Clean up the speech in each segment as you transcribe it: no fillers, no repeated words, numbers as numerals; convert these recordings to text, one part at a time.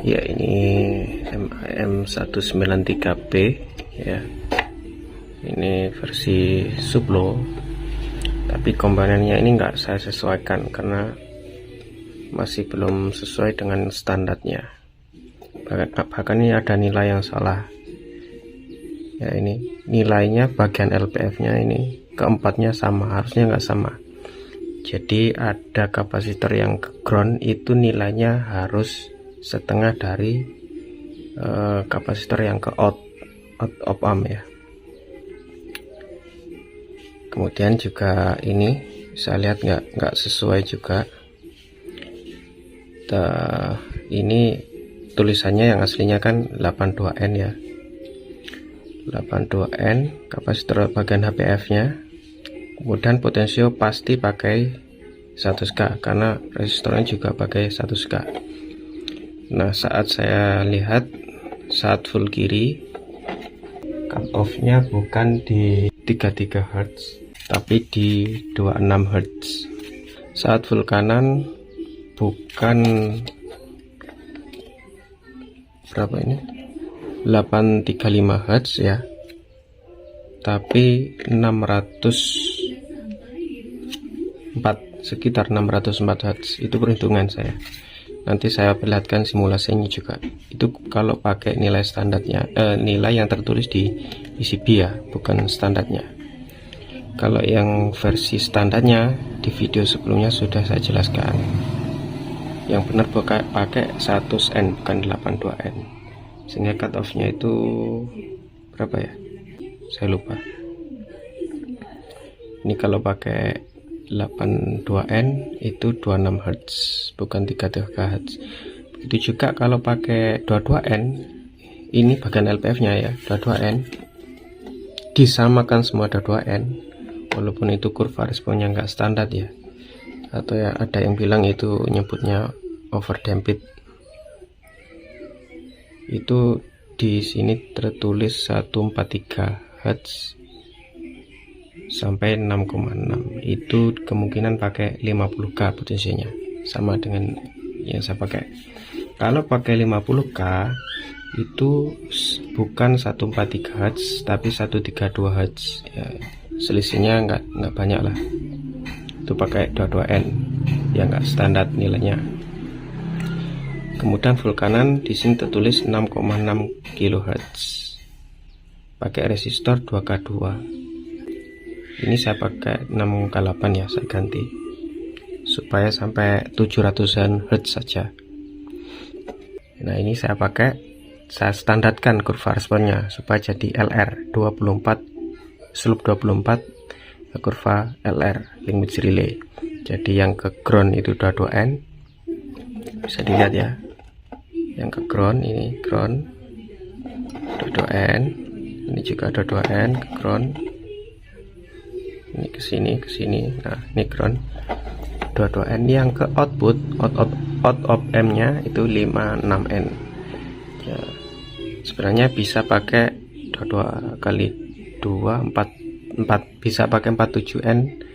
Ya, ini MAM193B ya. Ini versi Sublo, tapi komponennya ini enggak saya sesuaikan karena masih belum sesuai dengan standarnya. Bahkan ini ada nilai yang salah ya. Ini nilainya bagian LPF nya ini keempatnya sama, harusnya enggak sama. Jadi ada kapasitor yang ke ground itu nilainya harus setengah dari kapasitor yang ke out of amp ya. Kemudian juga ini saya lihat nggak sesuai juga. Ini tulisannya yang aslinya kan 82N ya, 82N kapasitor bagian HPF nya. Kemudian potensio pasti pakai 100K karena resistornya juga pakai 100K. Nah, saat saya lihat saat full kiri cut off nya bukan di 33 Hz tapi di 26 Hz. Saat full kanan bukan berapa ini, 835 Hz ya, tapi sekitar 604 Hz. Itu perhitungan saya. Nanti saya perlihatkan simulasinya juga. Itu kalau pakai nilai standarnya, nilai yang tertulis di PCB ya, bukan standarnya. Kalau yang versi standarnya di video sebelumnya sudah saya jelaskan. Yang benar pakai 100N bukan 82N. Sehingga cut off-nya itu berapa ya? Saya lupa. Ini kalau pakai 82N itu 26 Hz bukan 33 Hz. Begitu juga kalau pakai 22N, ini bagian LPF nya ya, 22N disamakan semua 22N, walaupun itu kurva responnya nggak standar ya, atau ya ada yang bilang itu nyebutnya overdamped. Itu di sini tertulis 143 Hz sampai 6,6. Itu kemungkinan pakai 50K potensinya, sama dengan yang saya pakai. Kalau pakai 50K itu bukan 143 Hz tapi 132 Hz ya, selisihnya nggak banyak lah. Itu pakai 22N yang nggak standar nilainya. Kemudian full kanan di sini tertulis 6,6 kHz pakai resistor 2K2. Ini saya pakai 6K8 ya, saya ganti supaya sampai 700an Hz saja. Nah, ini saya standarkan kurva responnya supaya jadi LR 24 slope 24 kurva LR link bridge relay. Jadi yang ke ground itu 22N, bisa dilihat ya, yang ke ground ini ground 22N, ini juga 22N ke ground, ini ke sini. Nah, ini ground 22N. Yang ke output out of M nya itu 56N ya. Sebenarnya bisa pakai 22 kali 2 4 bisa pakai 47N,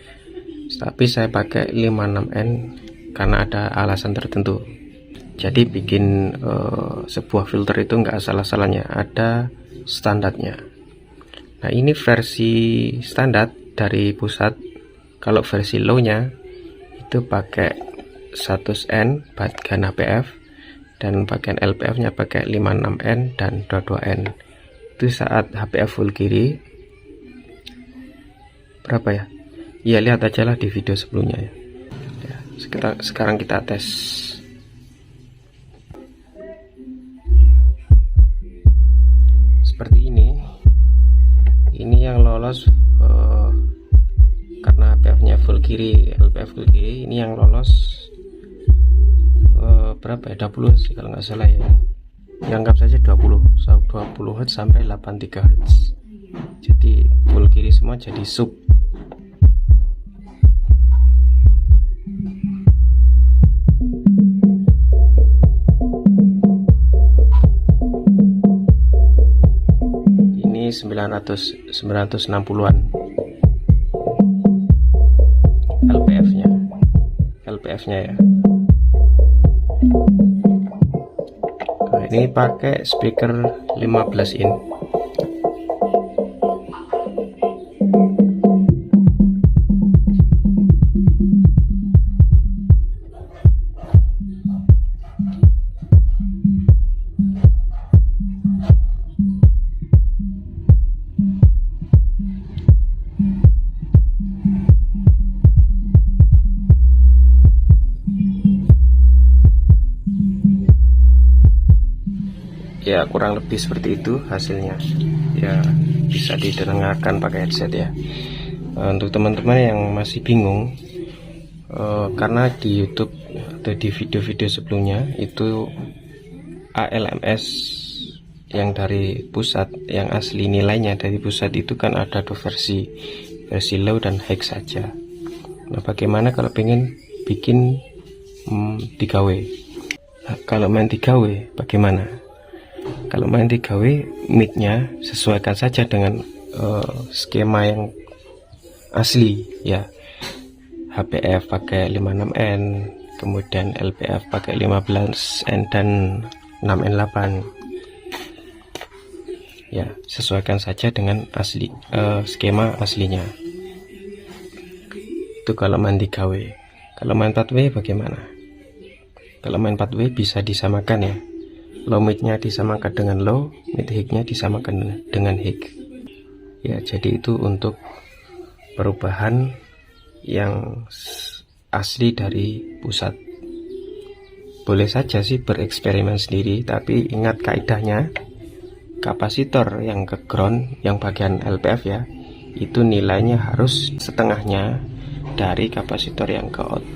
tapi saya pakai 56N karena ada alasan tertentu. Jadi bikin sebuah filter itu enggak salah-salahnya, ada standarnya. Nah, ini versi standar dari pusat. Kalau versi low nya itu pakai 100N bagian HPF dan bagian LPF nya pakai 56N dan 22N. Itu saat HPF full kiri berapa ya? Ya, lihat aja lah di video sebelumnya ya. Sekarang kita tes. Seperti ini yang lolos karena HPF nya full kiri, LPF full kiri. Ini yang lolos berapa ya, 20 sih kalau nggak salah ya. Dianggap saja 20 Hz sampai 83 Hz. Jadi full kiri semua jadi sub. Ini 960-an LPF nya ya. Ini pakai speaker 15 in. Ya, kurang lebih seperti itu hasilnya. Ya, bisa didengarkan pakai headset ya. Untuk teman-teman yang masih bingung, karena di YouTube atau di video-video sebelumnya itu ALMS yang dari pusat, yang asli nilainya dari pusat itu kan ada dua versi low dan high saja. Nah, bagaimana kalau pengen bikin 3W? Nah, kalau main 3W bagaimana? Kalau main 3W, mid-nya sesuaikan saja dengan skema yang asli ya. HPF pakai 56N, kemudian LPF pakai 15N dan 6N8. Ya, sesuaikan saja dengan asli skema aslinya. Itu kalau main 3W. Kalau main 4W bagaimana? Kalau main 4W bisa disamakan ya. Low mid-nya disamakan dengan low, mid high-nya disamakan dengan high. Ya, jadi itu untuk perubahan yang asli dari pusat. Boleh saja sih bereksperimen sendiri, tapi ingat kaidahnya, kapasitor yang ke ground, yang bagian LPF ya, itu nilainya harus setengahnya dari kapasitor yang ke out.